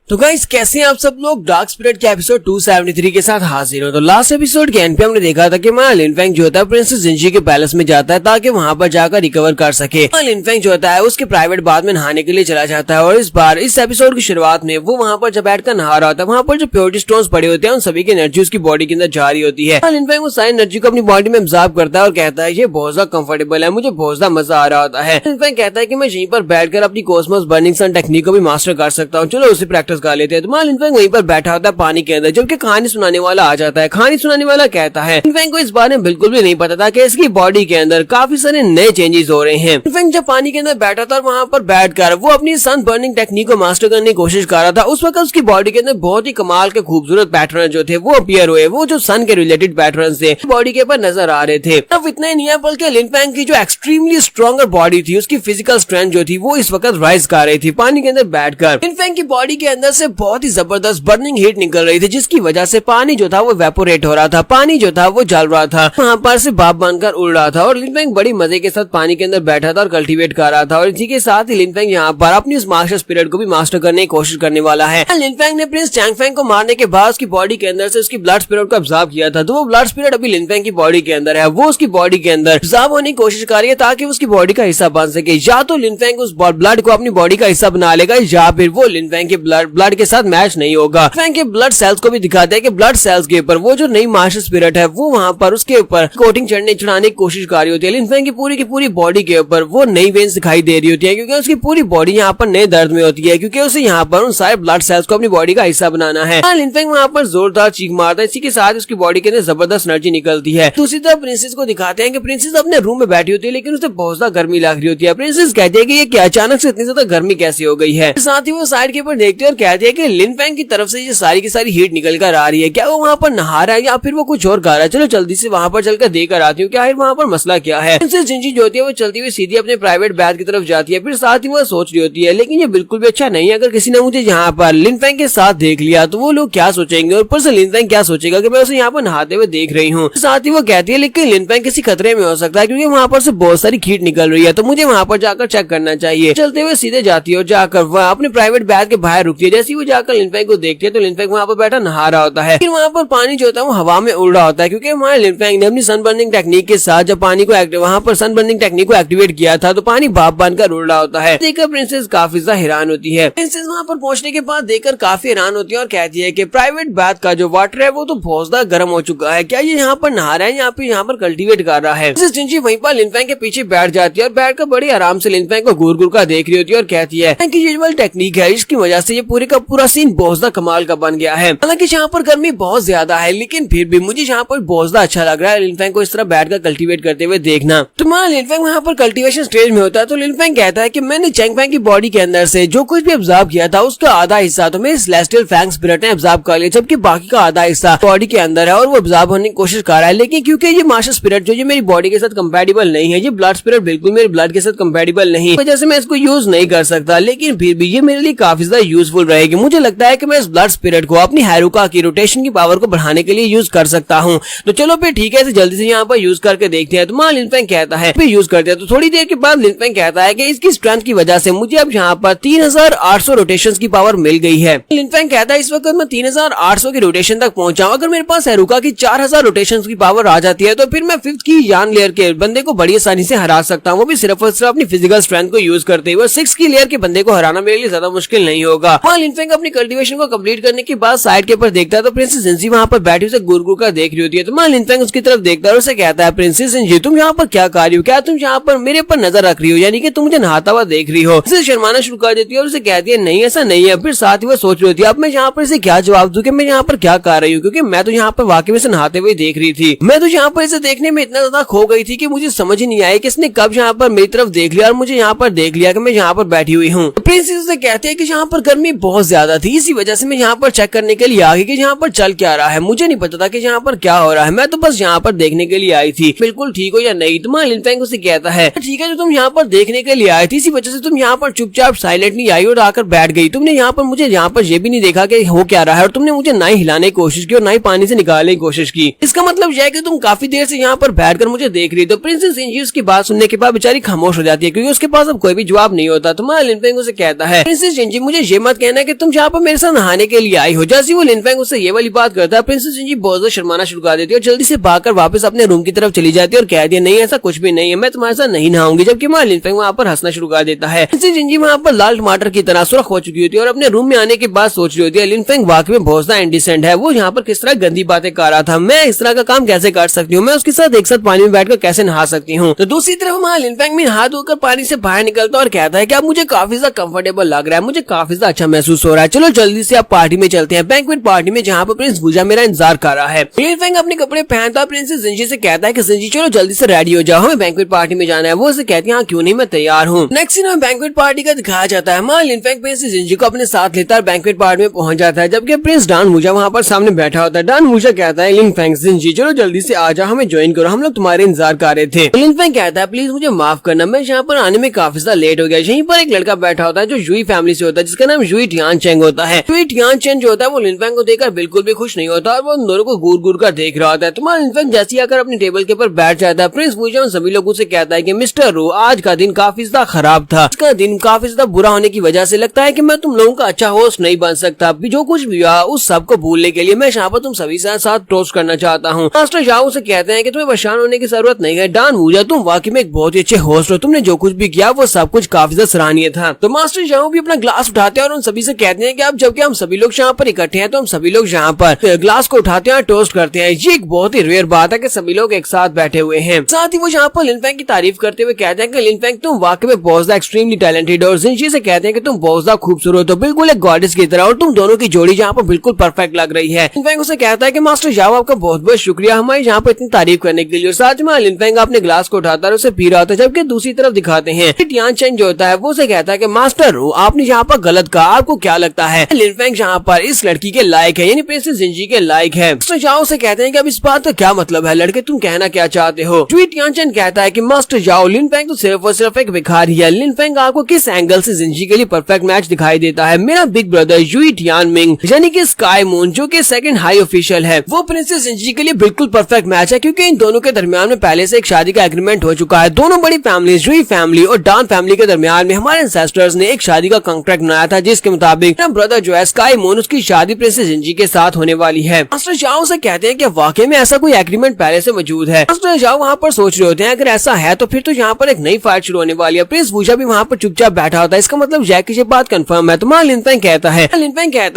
तो गाइस कैसे हैं आप सब लोग। डार्क स्पिरिट के एपिसोड 273 के साथ हाजिर हो। तो लास्ट एपिसोड के एंड पे हमने देखा था कि हमारा लिन फेंग जो होता है प्रिंसेस जिंजी के पैलेस में जाता है ताकि वहां पर जाकर रिकवर कर सके। लिन फेंग जो होता है उसके प्राइवेट बाथ में नहाने के लिए चला जाता है और इस बार इस एपिसोड की शुरुआत में वो वहां पर जब बैठकर नहा रहा होता है वहां पर जो प्योरिटी स्टोन्स पड़े होते हैं उन सभी की एनर्जी उसकी बॉडी के अंदर जा रही होती है। लिन फेंग वो सारी एनर्जी को अपनी बॉडी में एब्जॉर्ब करता है और कहता है ये बहुत ज्यादा कंफर्टेबल है, मुझे बहुत ज्यादा मजा आ रहा होता है। लिन फेंग कहता है कि मैं यहीं पर बैठकर अपनी कॉस्मोस बर्निंग सन टेक्निक को भी मास्टर कर सकता हूँ, चलो उसे प्रैक्टिस कर लेते हैं। तो लिन फेंग वहीं पर बैठा होता है पानी के अंदर, जबकि कहानी सुनाने वाला आ जाता है। कहानी सुनाने वाला कहता है लिन फेंग को इस बारे में बिल्कुल भी नहीं पता था कि इसकी बॉडी के अंदर काफी सारे नए चेंजेस हो रहे हैं। लिन फेंग जब पानी के अंदर बैठा था और वहां पर बैठकर वो अपनी सन बर्निंग टेक्निक को मास्टर करने की कोशिश कर रहा था, उस वक्त उसकी बॉडी के अंदर बहुत ही कमाल के खूबसूरत पैटर्न जो थे वो अपीयर हुए, वो जो सन के रिलेटेड पैटर्न थे बॉडी के ऊपर नजर आ रहे थे। अब इतना ही नहीं है बल्कि लिन फेंग की जो एक्सट्रीमली स्ट्रॉन्गर बॉडी थी उसकी फिजिकल स्ट्रेंथ जो थी वो इस वक्त राइज कर रही थी पानी के अंदर बैठकर। लिन फेंग की बॉडी के अंदर से बहुत ही जबरदस्त बर्निंग हीट निकल रही थी जिसकी वजह से पानी जो था वो वेपोरेट हो रहा था, पानी जो था वो जल रहा था, वहां पर से भाप बनकर उड़ रहा था। और लिन फेंग बड़ी मजे के साथ पानी के अंदर बैठा था और कल्टीवेट कर रहा था। और इसी के साथ ही लिन फेंग यहाँ पर अपनी उस मास्टर स्पिरिट को भी मास्टर करने की कोशिश करने वाला है। लिन फेंग ने प्रिंस चैंग फेंग को मारने के बाद उसकी बॉडी के अंदर से उसकी ब्लड स्पिरिट को अब्सॉर्ब किया था, तो वो ब्लड स्पिरिट अभी लिन फेंग की बॉडी के अंदर है, वो उसकी बॉडी के अंदर अब्सॉर्ब होने की कोशिश कर रही है ताकि उसकी बॉडी का हिस्सा बन सके। या तो लिन फेंग उस ब्लड को अपनी बॉडी का हिस्सा बना लेगा या फिर वो लिन फेंग के ब्लड के साथ मैच नहीं होगा। फेंग के ब्लड सेल्स को भी दिखाते हैं कि ब्लड सेल्स के ऊपर वो जो नई मास्टर स्पिरिट है वो वहां पर उसके ऊपर कोटिंग चढ़ाने की कोशिश कर रही होती है। लिन फेंग की पूरी बॉडी के ऊपर वो नई वेन्स दिखाई दे रही होती है क्योंकि उसकी पूरी बॉडी यहाँ पर नए दर्द में होती है क्योंकि उसे यहाँ पर उन सारे ब्लड सेल्स को अपनी बॉडी का हिस्सा बनाना है। लिन फेंग वहाँ पर जोरदार चीख मारता है, इसी के साथ उसकी बॉडी के अंदर जबरदस्त एनर्जी निकलती है। दूसरी तरफ प्रिंसेस को दिखाते हैं कि प्रिंसेस अपने रूम में बैठी होती है लेकिन उसे बहुत ज्यादा गर्मी लग रही होती है। प्रिंसेस कहती है कि ये क्या अचानक से इतनी ज्यादा गर्मी कैसे हो गई है। साथ ही वो साइड के ऊपर देखते हैं और कहते हैं कि लिन फेंग की तरफ से ये सारी की सारी हीट निकल कर आ रही है, क्या वो वहाँ पर नहा रहा है या फिर वो कुछ और कर रहा है। चलो जल्दी से वहाँ पर चलकर देख कर आती हूँ क्या वहाँ पर मसला क्या है। प्रिंसेस जिंजी जो होती है वो चलती हुई सीधी अपने प्राइवेट बैथ की तरफ जाती है, फिर साथ ही वो सोच रही होती है लेकिन ये बिल्कुल भी अच्छा नहीं है, अगर किसी ने मुझे यहाँ पर लिन फेंग के साथ देख लिया तो वो लोग क्या सोचेंगे और ऊपर से लिन फेंग क्या सोचेगा कि मैं उसे यहाँ पर नहाते हुए देख रही हूँ। साथ ही वो कहती है लेकिन लिन फेंग किसी खतरे में हो सकता है क्योंकि वहाँ पर से बहुत सारी हीट निकल रही है, तो मुझे वहाँ पर जाकर चेक करना चाहिए। चलते हुए सीधे जाती है और जाकर वह अपने प्राइवेट बैथ के बाहर रुकती है। जैसे वो जाकर लिन फेंग को देखती है तो लिन फेंग वहाँ पर बैठा नहा रहा होता है, फिर वहाँ पर पानी जो होता है वो हवा में उड़ रहा होता है क्योंकि हमारे लिन फेंग ने अपनी सन बर्निंग टेक्निक के साथ जब पानी को वहाँ पर सन बर्निंग टेक्निक को एक्टिवेट किया था तो पानी भाप बनकर उड़ रहा होता है। देखकर प्रिंसेस काफी ज्यादा हैरान होती है। प्रिंसेस वहाँ पर पहुंचने के बाद देखकर काफी हैरान होती है और कहती है कि प्राइवेट बाथ का जो वाटर है वो तो बहुत ज्यादा गर्म हो चुका है, क्या ये यहाँ पर नहा रहा है या फिर यहाँ पर कल्टीवेट कर रहा है। जिंजी वहीं पर लिन फेंग के पीछे बैठ जाती है और बैठकर बड़ी आराम से लिन फेंग को घूर घूर कर देख रही होती है और कहती है कि यूजुअल टेक्निक है, इसकी वजह से ये पूरे का पूरा सीन बहुत ज्यादा कमाल का बन गया है। हालांकि यहाँ पर गर्मी बहुत ज्यादा है लेकिन फिर भी मुझे यहाँ पर बहुत ज्यादा अच्छा लग रहा है लिन फेंग को इस तरह बैठकर कल्टीवेट करते हुए देखना। तुम्हारा लिन फेंग वहाँ पर कल्टीवेशन स्टेज में होता है तो लिन फेंग कहता है कि मैंने चैंग फेंग की बॉडी के अंदर से जो कुछ भी ऑब्जर्व किया था उसका आधा हिस्सा तो मेरे सेलेस्टियल फैंग स्पिरिट ने ऑब्जर्व कर लिया, जबकि बाकी का आधा हिस्सा बॉडी के अंदर है और वो ऑब्जर्व होने की कोशिश कर रहा है। लेकिन क्योंकि ये मास्टर स्पिरिट जो ये मेरी बॉडी के साथ कंपैटिबल नहीं है, ये ब्लड स्पिरिट बिल्कुल मेरे ब्लड के साथ कंपैटिबल नहीं, वजह से मैं इसको यूज नहीं कर सकता, लेकिन फिर भी ये मेरे लिए काफी ज्यादा यूजफुल रहेगी। मुझे लगता है कि मैं इस ब्लड स्पिरिट को अपनी हेरुका की रोटेशन की पावर को बढ़ाने के लिए यूज कर सकता हूँ। तो चलो फिर ठीक है, जल्दी से यहाँ पर यूज करके देखते हैं। तो लिन फेंग कहता है फिर यूज करते हैं। तो थोड़ी देर के बाद लिन फेंग कहता है कि इसकी स्ट्रेंथ की वजह से मुझे अब यहाँ पर 3800 रोटेशंस की पावर मिल गई है। लिन फेंग कहता है इस वक्त मैं 3800 की रोटेशन तक पहुंचा हूं, अगर मेरे पास हेरुका की 4000 रोटेशंस की पावर आ जाती है तो फिर मैं 5th की यान लेयर के बंदे को बड़ी आसानी से हरा सकता हूँ, वो भी सिर्फ और सिर्फ अपनी फिजिकल स्ट्रेंथ को यूज करते हुए। 6th की लेयर के बंदे को हराना मेरे लिए ज्यादा मुश्किल नहीं होगा। लिन फेंग अपनी कल्टीवेशन को कंप्लीट करने के बाद साइड के ऊपर देखता है तो प्रिंसेस जिंजी वहाँ पर बैठी उसे गुरगुर कर देख रही होती है। तो लिन फेंग उसकी तरफ देखता है और उसे कहता है प्रिंसेस जिंजी तुम यहाँ पर क्या कर रही हो, क्या तुम यहाँ पर मेरे पर नजर रख रही हो, यानी कि तुम मुझे नहाता हुआ देख रही हो। उसे शर्माना शुरू कर देती है और उसे कहती है नहीं ऐसा नहीं है। फिर साथ ही वो सोच रही होती है अब मैं यहाँ पर इसे क्या जवाब दूं कि मैं यहाँ पर क्या कर रही हूँ, क्योंकि मैं तो यहाँ पर वाकई में से नहाते हुए देख रही थी। मैं तो यहाँ पर इसे देखने में इतना ज्यादा खो गई थी कि मुझे समझ ही नहीं आया कि इसने कब यहाँ पर मेरी तरफ देख लिया और मुझे यहाँ पर देख लिया कि मैं यहाँ पर बैठी हुई हूँ। प्रिंसेस से कहते हैं कि यहाँ पर गर्मी बहुत ज्यादा थी, इसी वजह से मैं यहाँ पर चेक करने के लिए आ गई कि यहाँ पर चल क्या रहा है। मुझे नहीं पता था कि यहाँ पर क्या हो रहा है, मैं तो बस यहाँ पर देखने के लिए आई थी, बिल्कुल ठीक हो या नहीं। तो लिन फेंग उसे कहता है ठीक है जो तुम यहाँ पर देखने के लिए आए थे इसी वजह से तुम यहाँ पर चुपचाप साइलेंटली आई और आकर बैठ गई। तुमने यहाँ पर मुझे यहाँ पर ये भी नहीं देखा कि हो क्या रहा है और तुमने मुझे ना ही हिलाने की कोशिश की और ना ही पानी से निकालने की कोशिश की। इसका मतलब यह है कि तुम काफी देर से यहाँ पर बैठकर मुझे देख रही। तो प्रिंसेस जिंजी उसकी बात सुनने के बाद बेचारी खामोश हो जाती है क्योंकि उसके पास अब कोई भी जवाब नहीं होता। तो लिन फेंग उसे कहता है प्रिंसेस जिंजी मुझे ये मत कहना है कि तुम यहाँ पर मेरे साथ नहाने के लिए आई हो। जैसे वो लिनफेंग उससे ये वाली बात करता है, प्रिंसेस जिंजी बहुत ज्यादा शर्माना शुरू कर देती है और जल्दी से भागकर वापस अपने रूम की तरफ चली जाती है और कहती है नहीं ऐसा कुछ भी नहीं है, मैं तुम्हारे साथ नहीं नहाऊंगी। जबकि वहाँ लिनफेंग वहाँ पर हंसना शुरू कर देता है। प्रिंसेस जिंजी वहाँ पर लाल टमाटर की तरह सुर्ख हो चुकी होती है और अपने रूम में आने के बाद सोच रही होती है लिनफेंग वाकई में बहुत ज्यादा इंडिसेंट है। वो यहाँ पर किस तरह गंदी बातें कर रहा था, मैं इस तरह का काम कैसे कर सकती हूँ, मैं उसके साथ एक साथ पानी में बैठकर कैसे नहा सकती हूँ। तो दूसरी तरफ वहाँ लिनफेंग में हाथ धोकर पानी से बाहर निकलता और कहता है कि अब मुझे काफी ज्यादा कंफर्टेबल लग रहा है, मुझे काफी ज्यादा अच्छा महसूस हो रहा है, चलो जल्दी से आप पार्टी में चलते हैं, बैंक्वेट पार्टी में जहाँ पर प्रिंस वूजा मेरा इंतजार कर रहा है। लिनफेंग अपने कपड़े पहनता प्रिंसेस जिंजी से कहता है कि जिंजी चलो जल्दी से रेडी हो जाओ, हमें बैंक्वेट पार्टी में जाना है। वो उसे कहती है हाँ क्यों नहीं, मैं तैयार हूँ। नेक्स्ट सीन में बैंक्वेट पार्टी का दिखाया जाता है। वहाँ लिनफेंग प्रिंसेस जिंजी को अपने साथ लेता है, बैंक्वेट पार्टी में पहुंच जाता है, जबकि प्रिंस डान वूजा वहाँ पर सामने बैठा होता है। डान वूजा कहता है लिनफेंग जिंजी चलो जल्दी से आ जाओ, हमें ज्वाइन करो, हम लोग तुम्हारे इंतजार कर रहे थे। लिनफेंग कहता है प्लीज मुझे माफ करना, मैं यहाँ पर आने में काफी ज्यादा लेट हो गया। यहीं पर एक लड़का बैठा होता है जो जुई फैमिली से होता है, जिसका नाम जुई टियानचेंग होता है। जुई टियानचेंग जो होता है वो लिनफेंग को देखकर बिल्कुल भी खुश नहीं होता और वो उन दोनों को घूर घूर कर देख रहा होता है। तुम्हारा लिनफेंग जैसे ही आकर अपनी टेबल के ऊपर बैठ जाता है, प्रिंस वूजा उन सभी लोगों से कहता है कि मिस्टर रू आज का दिन काफी ज्यादा खराब था, इसका दिन काफी ज्यादा बुरा होने की वजह से लगता है कि मैं तुम लोगों का अच्छा होस्ट नहीं बन सकता। जो कुछ भी हुआ उस सब को भूलने के लिए मैं यहाँ पर तुम सभी के साथ टोस्ट करना चाहता हूँ। मास्टर जाओ से कहते हैं कि तुम्हें परेशान होने की जरूरत नहीं है, डान वूजा तुम वाकई में एक बहुत ही अच्छे होस्ट हो, तुमने जो कुछ भी किया वो सब कुछ काफी ज्यादा सराहनीय था। तो मास्टर जाओ भी अपना ग्लास उठाते हैं और उन सभी से कहते हैं कि अब जबकि हम सभी लोग यहाँ पर इकट्ठे हैं तो हम सभी लोग यहाँ पर ग्लास को उठाते हैं, टोस्ट करते हैं। ये एक बहुत ही रेयर बात है कि सभी लोग एक साथ बैठे हुए हैं। साथ ही वो यहाँ पर लिनफेंग की तारीफ करते हुए कहते हैं कि लिनफेंग तुम वाकई में बहुत ज्यादा एक्सट्रीमली टैलेंटेड और जिंजी से कहते हैं कि तुम बहुत ज्यादा खूबसूरत हो, बिल्कुल एक गॉडेस की तरह, और तुम दोनों की जोड़ी यहाँ पर बिल्कुल परफेक्ट लग रही है। लिनफेंग उसे कहता है कि मास्टर जाओ आपका बहुत बहुत शुक्रिया हमारे यहाँ पर इतनी तारीफ करने के लिए। और साथ में लिनफेंग अपने ग्लास को उठाता है और उसे पी रहा होता है, जबकि दूसरी तरफ दिखाते हैं टियानचेंग जो होता है वो उसे कहता है कि मास्टर रू आपने यहाँ पर गलत कहा, आपको क्या लगता है लिनफेंग यहाँ पर इस लड़की के लायक है, यानी प्रिंसेस जिंजी के लायक है। मास्टर जाओ से कहते हैं कि अब इस बात का क्या मतलब है, लड़के तुम कहना क्या चाहते हो। टियानचेंग कहता है कि मास्टर जाओ लिनफेंग तो सिर्फ और सिर्फ एक भिखारी है, लिनफेंग आपको किस एंगल से जिंजी के लिए परफेक्ट मैच दिखाई देता है। मेरा बिग ब्रदर जुई टियानमिंग यानी कि स्काई मून जो कि सेकंड हाई ऑफिशियल है, वो प्रिंसेस जिंजी के लिए बिल्कुल परफेक्ट मैच है, क्योंकि इन दोनों के दरमियान में पहले से एक शादी का एग्रीमेंट हो चुका है। दोनों बड़ी फैमिली जुई फैमिली और डान फैमिली के दरमियान में हमारे एंसेस्टर्स ने एक शादी का कॉन्ट्रैक्ट बनाया था, जिसके मुताबिक मेरा ब्रदर जो है स्काई मून उसकी शादी प्रिंसेस जिंजी के साथ होने वाली है। मास्टर जाओ से कहते हैं कि वाकई में ऐसा कोई एग्रीमेंट पहले से मौजूद है। मास्टर जाओ वहाँ पर सोच रहे होते हैं अगर ऐसा है तो फिर तो यहाँ पर एक नई फाइट शुरू होने वाली है। प्रिंस वूजा भी वहाँ पर चुपचाप बैठा होता है, इसका मतलब जैक ये बात कंफर्म है। तुम्हारा लिनफेंग कहता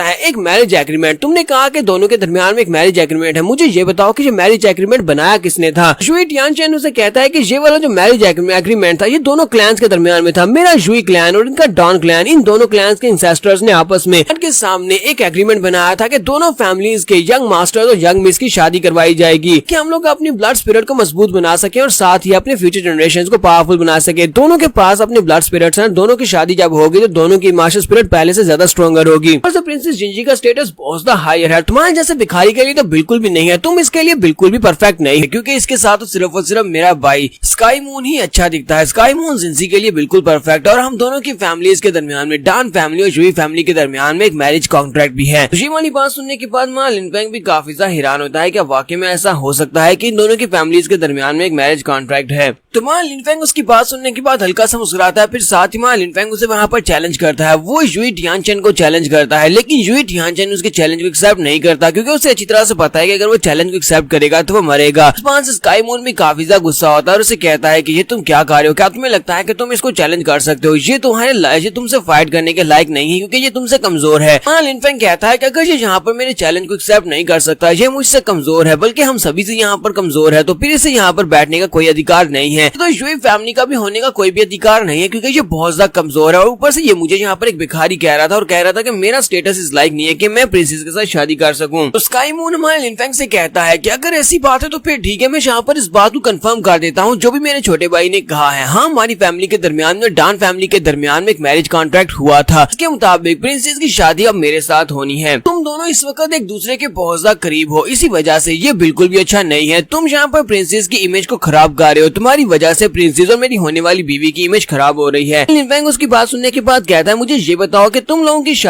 है एक मैरिज एग्रीमेंट, तुमने कहा कि दोनों के दरमियान में एक मैरिज एग्रीमेंट है, मुझे ये बताओ कि ये मैरिज एग्रीमेंट बनाया किसने था। जुई टियानचेंग उसे कहता है कि ये वाला जो मैरिज एग्रीमेंट था ये दोनों क्लैंस के दरमियान में था, मेरा जुई क्लैन और इनका डॉन क्लैन, इन दोनों क्लैंस के इंसेस्टर्स ने आपस में के सामने एक एग्रीमेंट बनाया था कि दोनों फैमिलीज के यंग मास्टर और यंग मिस की शादी करवाई जाएगी, कि हम लोग अपनी ब्लड स्पिरिट को मजबूत बना सके और साथ ही अपने फ्यूचर जनरेशन को पावरफुल बना सके। दोनों के पास अपने ब्लड स्पिरिट्स हैं, दोनों की शादी जब होगी तो दोनों की इमोशनल स्पिरिट पहले से ज्यादा स्ट्रॉन्गर होगी। और प्रिंसेस जिंजी का स्टेटस बहुत ज्यादा हायर है, तुम्हारे जैसे भिखारी के लिए तो बिल्कुल भी नहीं है, तुम इसके लिए बिल्कुल भी परफेक्ट नहीं है, क्योंकि इसके साथ तो सिर्फ और सिर्फ मेरा भाई स्काई मून ही अच्छा दिखता है। स्काई मून जिंजी के लिए बिल्कुल परफेक्ट, और हम दोनों की फैमिलीज के दरमियान में डान फैमिली और जुई फैमिली के दरमियान में एक मैरिज कॉन्ट्रैक्ट भी है। ये वाली बात सुनने के बाद मां लिनफेंग भी काफी ज्यादा हैरान होता है, क्या वाकई में ऐसा हो सकता है कि इन दोनों की फैमिलीज के दरमियान में एक मैरिज कॉन्ट्रैक्ट है। तो मां लिनफेंग उसकी बात सुनने के बाद हल्का सा मुस्कुराता है, फिर साथ ही मां लिनफेंग उसे वहाँ पर चैलेंज करता है। वो जुई टियानचेंग को चैलेंज करता है, लेकिन जुई टियानचेंग उसके चैलेंज को एक्सेप्ट नहीं करता, क्योंकि उसे अच्छी तरह से पता है कि अगर वो चैलेंज को एक्सेप्ट करेगा तो वो मरेगा। इस बात से स्काई मून भी काफी ज्यादा गुस्सा होता है और उसे कहता है कि ये तुम क्या कर रहे हो, क्या तुम्हें लगता है कि तुम इसको चैलेंज कर सकते हो, ये तुमसे फाइट करने के लायक नहीं है, क्योंकि ये तुमसे कमजोर है। मां लिनफेंग कहता है कि अगर ये यहाँ पर मेरे चैलेंज को एक्सेप्ट नहीं कर सकता, ये मुझसे कमजोर है, बल्कि हम सभी से यहाँ पर कमजोर है, तो फिर इसे यहाँ पर बैठने का कोई अधिकार नहीं है, तो जुई फैमिली का भी होने का कोई भी अधिकार नहीं है, क्योंकि ये बहुत ज्यादा कमजोर है। और ऊपर से ये मुझे यहाँ पर एक भिखारी कह रहा था और कह रहा था कि मेरा स्टेटस इस लायक नहीं है कि मैं प्रिंसेस के साथ शादी कर सकूं। तो स्काई मून हमारे लिनफेंग से कहता है कि अगर ऐसी बात है तो फिर ठीक है, मैं यहाँ पर इस बात को कंफर्म कर देता हूँ जो भी मेरे छोटे भाई ने कहा है। हाँ, हमारी फैमिली के दरमियान में डान फैमिली के दरमियान में एक मैरिज कॉन्ट्रैक्ट हुआ था, इसके मुताबिक प्रिंसेस की शादी अब मेरे साथ होनी है। तुम दोनों इस वक्त एक दूसरे के बहुत ज्यादा करीब हो, इसी वजह से ये बिल्कुल भी अच्छा नहीं है। तुम यहाँ पर प्रिंसेस की इमेज को खराब कर रहे हो, तुम्हारी वजह से प्रिंसेस और मेरी होने वाली बीवी की इमेज खराब हो रही है। लिनफेंग उसकी बात सुनने के बाद कहता है, मुझे ये बताओ कि तुम लोगों की इस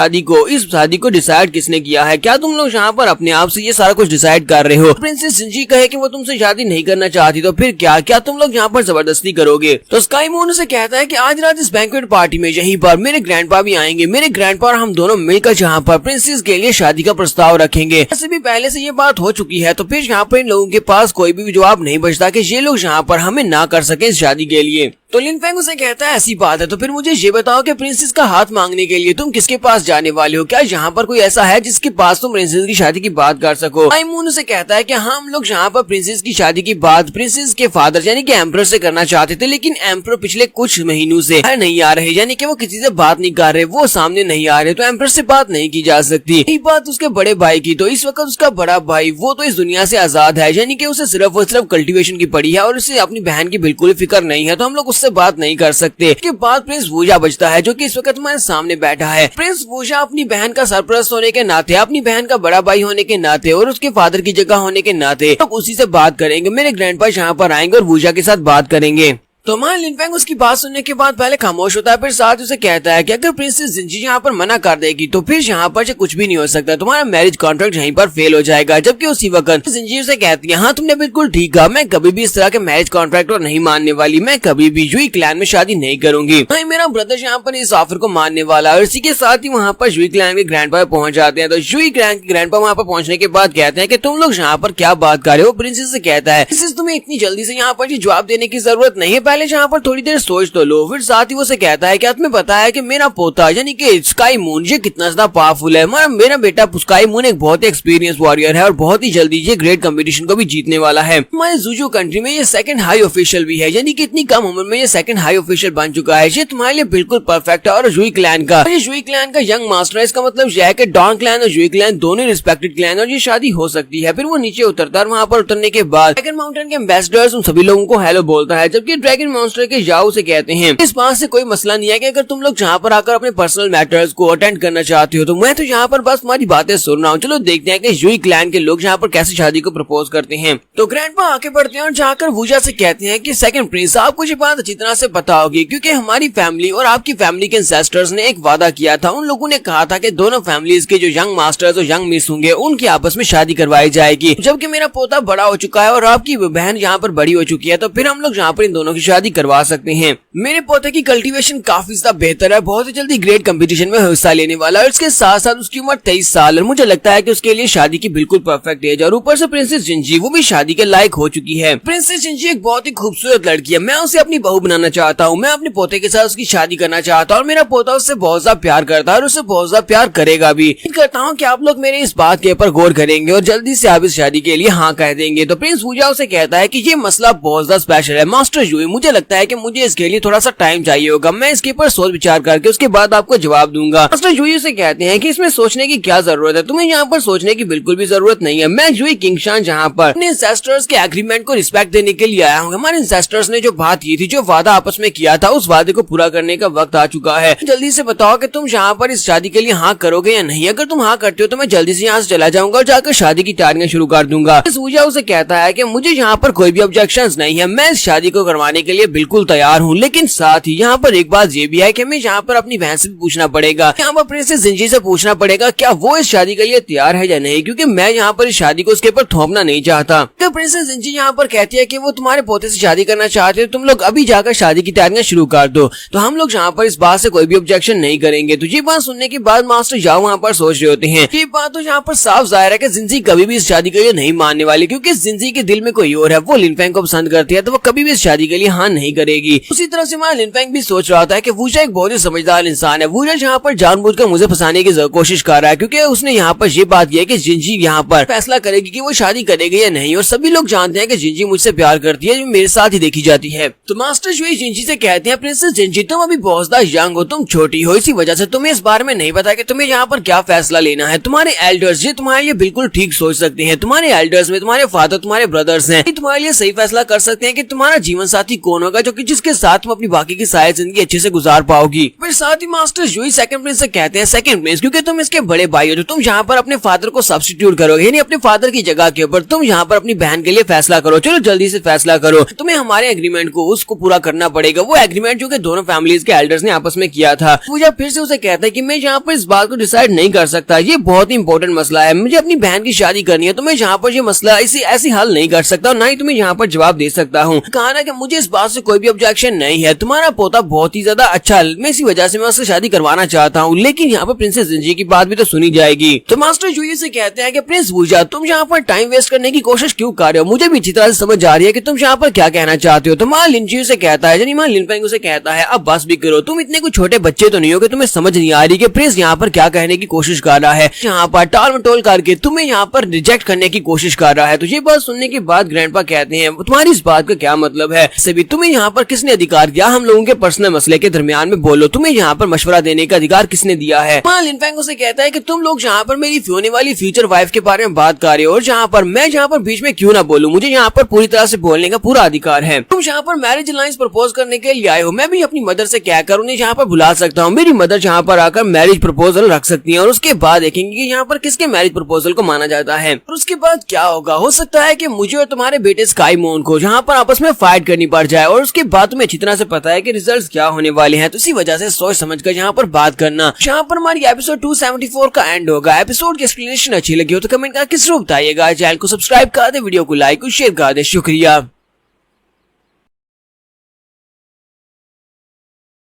शादी को डिसाइड किसने किया है, क्या तुम लोग यहाँ पर अपने आप से ये सारा कुछ डिसाइड कर रहे हो। प्रिंसेस जिंजी कहे कि वो तुमसे शादी नहीं करना चाहती, तो फिर क्या तुम लोग यहाँ पर जबरदस्ती करोगे। तो स्काई मून से कहता है कि आज रात इस बैंक्वेट पार्टी में यहीं पर मेरे ग्रैंडपा भी आएंगे, मेरे ग्रैंडपा और हम दोनों मिलकर जहाँ पर प्रिंसेस के लिए शादी का प्रस्ताव रखेंगे। ऐसे भी पहले से ये बात हो चुकी है, तो फिर यहाँ पर इन लोगों के पास कोई भी जवाब नहीं बचता कि ये लोग यहाँ पर हमें ना कर सके इस शादी के लिए। तो लिन फेंग उसे कहता है ऐसी बात है तो फिर मुझे ये बताओ कि प्रिंसेस का हाथ मांगने के लिए तुम किसके पास जाने वाले हो? क्या यहाँ पर कोई ऐसा है जिसके पास तुम प्रिंसेस की शादी की बात कर सको? माइमून उसे कहता है कि हम लोग यहाँ पर प्रिंसेस की शादी की बात प्रिंसेस के फादर यानी कि एम्परर से करना चाहते थे, लेकिन एम्परर पिछले कुछ महीनों से नहीं आ रहे, यानी कि वो किसी से बात नहीं कर रहे, वो सामने नहीं आ रहे, तो एम्परर से बात नहीं की जा सकती। यही बात उसके बड़े भाई की, तो इस वक्त उसका बड़ा भाई वो तो इस दुनिया से आजाद है, यानी कि उसे सिर्फ और सिर्फ कल्टीवेशन की पड़ी है और उसे अपनी बहन की बिल्कुल फिक्र नहीं है, तो हम लोग उससे बात नहीं कर सकते। के बाद प्रिंस वूजा बचता है जो कि इस वक्त हमारे सामने बैठा है। प्रिंस वूजा अपनी बहन का सरपरस्त होने के नाते, अपनी बहन का बड़ा भाई होने के नाते और उसके फादर की जगह होने के नाते तो उसी से बात करेंगे। मेरे ग्रैंडपा यहाँ पर आएंगे और वूजा के साथ बात करेंगे। तो हमारा लिन फेंग उसकी बात सुनने के बाद पहले खामोश होता है, फिर साथ उसे कहता है कि अगर प्रिंसेस जिंजी यहाँ पर मना कर देगी तो फिर यहाँ पर से कुछ भी नहीं हो सकता, तुम्हारा मैरिज कॉन्ट्रैक्ट यहीं पर फेल हो जाएगा। जबकि उसी वक्त जिंजी उसे कहती है हाँ तुमने बिल्कुल ठीक कहा, मैं कभी भी इस तरह के मैरिज कॉन्ट्रैक्ट को नहीं मानने वाली, मैं कभी भी जुई क्लैन में शादी नहीं करूंगी। भाई मेरा ब्रदर यहाँ पर इस ऑफर को मानने वाला है। इसी के साथ ही वहाँ पर जुई क्लैन के ग्रैंडपा पहुंच जाते हैं। तो जुई क्लैन के ग्रैंडपा वहाँ पर पहुंचने के बाद कहते हैं कि तुम लोग यहाँ पर क्या बात कर रहे हो? प्रिंसेस से कहता है प्रिंसेस तुम्हें इतनी जल्दी से यहाँ पर जवाब देने की जरूरत नहीं है, पहले यहाँ पर थोड़ी सोच तो लो। फिर साथ ही वो से कहता है क्या तुम्हें पता है कि मेरा पोता यानी कि स्काई मून ये कितना ज्यादा पावरफुल है? मेरा बेटा स्काई मून एक बहुत ही एक्सपीरियंस वॉरियर है और बहुत ही जल्दी ये ग्रेट कंपटीशन को भी जीतने वाला है। हमारे जुजू कंट्री में ये सेकंड हाई ऑफिशियल भी है, यानी कि इतनी कम उम्र में ये सेकंड हाई ऑफिशियल बन चुका है। ये तुम्हारे लिए बिल्कुल परफेक्ट है। और जुई क्लैन का यंग मास्टर है, इसका मतलब यह है कि डॉन क्लैन और जुई क्लैन दोनों रिस्पेक्टेड क्लैन और ये शादी हो सकती है। फिर वो नीचे उतरता है, वहाँ पर उतरने के बाद ड्रैगन माउंटेन के एम्बेसडर्स उन सभी लोगों को हेलो बोलता है, जबकि ड्रैगन माउंटेन के जाओ से कहते हैं इस बात से कोई मसला नहीं है कि अगर तुम लोग यहाँ पर आकर अपने पर्सनल मैटर्स को अटेंड करना चाहते हो तो मैं तो यहाँ पर बस तुम्हारी बातें सुन रहा हूँ। चलो देखते हैं कि जुई क्लैन के लोग यहाँ पर कैसे शादी को प्रपोज करते हैं। तो ग्रैंडपा आगे बढ़ते हैं और जाकर वूजा से कहते हैं कि सेकंड प्रिंस आपको ये बात अच्छी तरह से पता होगी क्योंकि हमारी फैमिली और आपकी फैमिली के एंसेस्टर्स ने एक वादा किया था। उन लोगों ने कहा था कि दोनों फैमिलीज के जो यंग मास्टर्स और यंग मिस होंगे उनकी आपस में शादी करवाई जाएगी। जबकि मेरा पोता बड़ा हो चुका है और आपकी बहन यहाँ पर बड़ी हो चुकी है, तो फिर हम लोग यहाँ पर इन दोनों की शादी करवा सकते हैं। मेरे पोते की कल्टीवेशन काफी ज्यादा बेहतर है, बहुत ही जल्दी ग्रेट कंपटीशन में हिस्सा लेने वाला है और इसके साथ साथ उसकी उम्र 23 साल और मुझे लगता है कि उसके लिए शादी की बिल्कुल परफेक्ट एज। और ऊपर से प्रिंसेस जिंजी वो भी शादी के लायक हो चुकी है। प्रिंसेस जिंजी एक बहुत ही खूबसूरत लड़की है, मैं उसे अपनी बहू बनाना चाहता हूँ। मैं अपने पोते के साथ उसकी शादी करना चाहता हूँ और मेरा पोता उससे बहुत ज्यादा प्यार करता है और उससे बहुत ज्यादा प्यार करेगा भी। करता हूँ कि आप लोग मेरे इस बात के ऊपर गौर करेंगे और जल्दी से आप इस शादी के लिए हाँ कह देंगे। तो प्रिंस वूजा उसे कहता है कि ये मसला बहुत ज्यादा स्पेशल है मास्टर जुई, मुझे लगता है कि मुझे इसके लिए थोड़ा सा टाइम चाहिए होगा, मैं इसके ऊपर सोच विचार करके उसके बाद आपको जवाब दूंगा। मास्टर जुई से कहते हैं कि इसमें सोचने की क्या जरूरत है, तुम्हें यहाँ पर सोचने की बिल्कुल भी जरूरत नहीं है। मैं जुई किंगशान यहाँ पर अपने एंसेस्टर्स के एग्रीमेंट को रिस्पेक्ट देने के लिए आया हूँ। हमारे एंसेस्टर्स ने जो बात की थी, जो वादा आपस में किया था, उस वादे को पूरा करने का वक्त आ चुका है। जल्दी से बताओ कि तुम यहाँ पर इस शादी के लिए हाँ करोगे या नहीं। अगर तुम हाँ करते हो तो मैं जल्दी से यहाँ से चला जाऊंगा और जाकर शादी की तैयारियां शुरू कर दूंगा। वूजा उसे कहता है कि मुझे यहाँ पर कोई भी ऑब्जेक्शंस नहीं है, मैं इस शादी को करवाने के लिए बिल्कुल तैयार हूँ। लेकिन साथ ही यहाँ पर एक बात ये भी है कि मैं यहाँ पर अपनी बहन से पूछना पड़ेगा, यहाँ पर प्रिंसेस जिंजी से पूछना पड़ेगा क्या वो इस शादी के लिए तैयार है या नहीं, क्योंकि मैं यहाँ पर इस शादी को उसके ऊपर थोपना नहीं चाहता। तो प्रिंसेस जिंजी यहाँ पर कहती है कि वो तुम्हारे पोते से शादी करना चाहते हो, तुम लोग अभी जाकर शादी की तैयारियां शुरू कर दो, तो हम लोग यहाँ पर इस बात से कोई भी ऑब्जेक्शन नहीं करेंगे। तो ये बात सुनने के बाद मास्टर जाओ वहाँ पर सोच रहे होते हैं। ये बात तो यहाँ पर साफ जाहिर है कि जिंजी कभी भी इस शादी के लिए नहीं मानने वाली, क्योंकि जिंजी के दिल में कोई और है, वो लिन फेंग को पसंद करती है, तो वो कभी भी इस शादी के लिए हाँ नहीं करेगी। उसी तरह से हमारा लिन फेंग भी सोच रहा था कि वूजा एक बहुत ही समझदार इंसान है। वूजा यहाँ पर जानबूझकर मुझे फंसाने की कोशिश कर रहा है, क्योंकि उसने यहाँ पर ये बात की है कि जिंजी यहाँ पर फैसला करेगी कि वो शादी करेगी या नहीं, और सभी लोग जानते हैं कि जिंजी मुझसे प्यार करती है, जो मेरे साथ ही देखी जाती है। तो मास्टर जुई जिंजी से कहते हैं प्रिंसेस जिंजी तुम अभी बहुत ज्यादा यंग हो, तुम छोटी हो, इसी वजह से तुम्हें इस बारे में नहीं पता कि तुम्हें यहाँ पर क्या फैसला लेना है। तुम्हारे एल्डर्स ये तुम्हारे लिए बिल्कुल ठीक सोच सकते हैं। तुम्हारे एल्डर्स में तुम्हारे फादर, तुम्हारे ब्रदर्स हैं, तुम्हारे लिए सही फैसला कर सकते हैं कि तुम्हारा जीवन साथी कौन होगा, जो कि जिसके साथ तुम अपनी बाकी की सारी जिंदगी अच्छे से गुजार पाओगी। फिर साथ ही मास्टर जुई सेकंड प्रिंस से कहते हैं सेकंड प्रिंस क्योंकि तुम इसके बड़े भाई हो, तो तुम यहाँ पर अपने फादर को सब्स्टिट्यूट करोगे, यानी अपने फादर की जगह के ऊपर तुम यहाँ पर अपनी बहन के लिए फैसला करो। चलो जल्दी से फैसला करो, तुम्हें हमारे एग्रीमेंट को उसको पूरा करना पड़ेगा, वो एग्रीमेंट जो कि दोनों फैमिलीज के एल्डर्स ने आपस में किया था। पूजा फिर से उसे कहता है कि मैं यहाँ पर इस बात को डिसाइड नहीं कर सकता, ये बहुत ही इंपॉर्टेंट मसला है, मुझे अपनी बहन की शादी करनी है, तो मैं यहाँ पर ये मसला ऐसी हल नहीं कर सकता, ना ही तुम्हें यहाँ पर जवाब दे सकता हूँ। कहा ना कि मुझे इस बात से कोई भी ऑब्जेक्शन नहीं है, तुम्हारा पोता बहुत ही ज्यादा अच्छा है, मैं इसी वजह से मैं उससे शादी करवाना चाहता हूँ। लेकिन यहाँ पर प्रिंसेस जिंजी की बात भी तो सुनी जाएगी। तो मास्टर जूही से कहते हैं कि प्रिंस वूजा, तुम यहाँ पर टाइम वेस्ट करने की कोशिश क्यों कर रहे हो? मुझे भी अच्छी तरह से समझ आ रही है कि तुम यहाँ पर क्या कहना चाहते हो। तो मां लिनजी से कहता है, यानी मां लिनफेंग से कहता है, अब बस भी करो, तुम इतने कुछ छोटे बच्चे तो नहीं हो कि तुम्हें समझ नहीं आ रही कि प्रिंस यहाँ पर क्या कहने की कोशिश कर रहा है। यहाँ पर टाल मटोल करके तुम्हें यहाँ पर रिजेक्ट करने की कोशिश कर रहा है। तो ये बात सुनने के बाद ग्रैंडपा कहते हैं, तुम्हारी इस बात का क्या मतलब है? भी तुम्हें यहाँ पर किसने अधिकार दिया हम लोगों के पर्सनल मसले के दरमियान में बोलो? तुम्हें यहाँ पर मशवरा देने का अधिकार किसने दिया है? मां लिनफेंग से कहता है कि तुम लोग यहाँ पर मेरी होने वाली फ्यूचर वाइफ के बारे में बात कर रहे हो और जहाँ पर मैं यहाँ पर बीच में क्यों ना बोलूं? मुझे यहाँ पर पूरी तरह से बोलने का पूरा अधिकार है। तुम यहाँ पर मैरिज अलायंस प्रपोज करने के लिए आए हो, मैं भी अपनी मदर से क्या कर उन्हें यहाँ पर बुला सकता हूँ। मेरी मदर यहाँ पर आकर मैरिज प्रपोजल रख सकती है और उसके बाद देखेंगे कि यहाँ पर किसके मैरिज प्रपोजल को माना जाता है और उसके बाद क्या होगा। हो सकता है कि मुझे और तुम्हारे बेटे स्काई मून को यहाँ पर आपस में फाइट करनी पड़ जाए और उसके बाद तुम्हें अच्छी तरह से पता है कि रिजल्ट्स क्या होने वाले हैं। तो इसी वजह से सोच समझकर यहाँ पर बात करना। यहाँ पर हमारी एपिसोड 274 का एंड होगा। एपिसोड की एक्सप्लेनेशन अच्छी लगी हो तो कमेंट करके जरूर बताइएगा। चैनल को सब्सक्राइब कर दे, वीडियो को लाइक और शेयर कर दे। शुक्रिया।